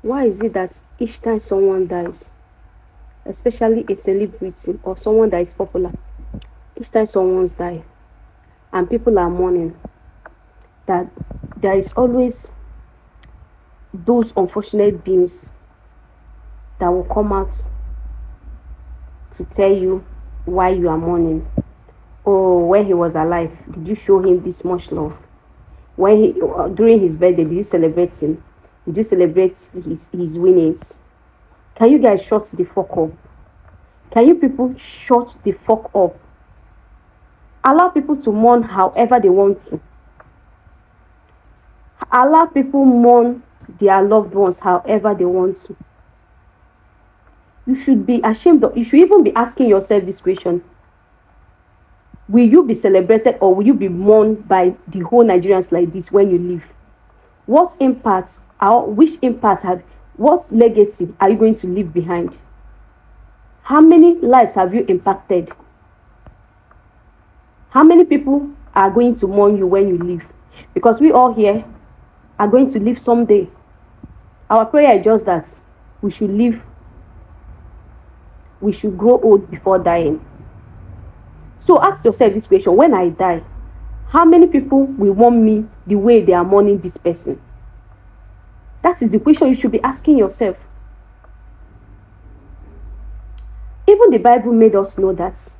Why is it that each time someone dies, especially a celebrity or someone that is popular, each time someone's died and people are mourning, that there is always those unfortunate beings that will come out to tell you why you are mourning? Oh, when he was alive, did you show him this much love? When he during his birthday, did you celebrate him? Did you celebrate his winnings? Can you guys shut the fuck up? Can you people shut the fuck up? Allow people to mourn however they want to. Allow people mourn their loved ones however they want to. You should be ashamed of, you should even be asking yourself this question: will you be celebrated or will you be mourned by the whole Nigerians like this when you leave? What impact, or which impact what legacy are you going to leave behind? How many lives have you impacted? How many people are going to mourn you when you leave? Because we all here are going to leave someday. Our prayer is just that we should live, we should grow old before dying. So ask yourself this question: when I die, how many people will mourn me the way they are mourning this person? That is the question you should be asking yourself. Even the Bible made us know that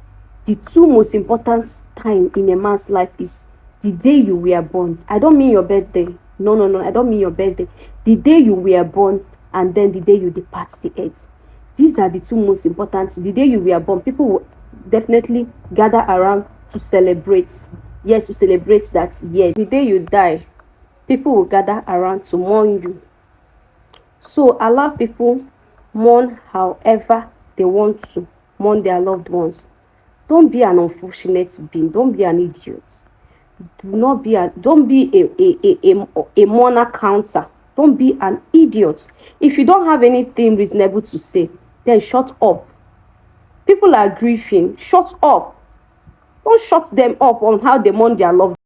the two most important time in a man's life is the day you were born. I don't mean your birthday. No, I don't mean your birthday. The day you were born and then the day you depart the earth. These are the two most important. The day you were born, people will definitely gather around to celebrate. Yes, to celebrate that. Yes, the day you die, people will gather around to mourn you. So allow people mourn however they want to mourn their loved ones. Don't be an unfortunate being. Don't be an idiot. Don't be a mourner counter. Don't be an idiot. If you don't have anything reasonable to say, then shut up. People are grieving. Shut up. Don't shut them up on how they mourn their loved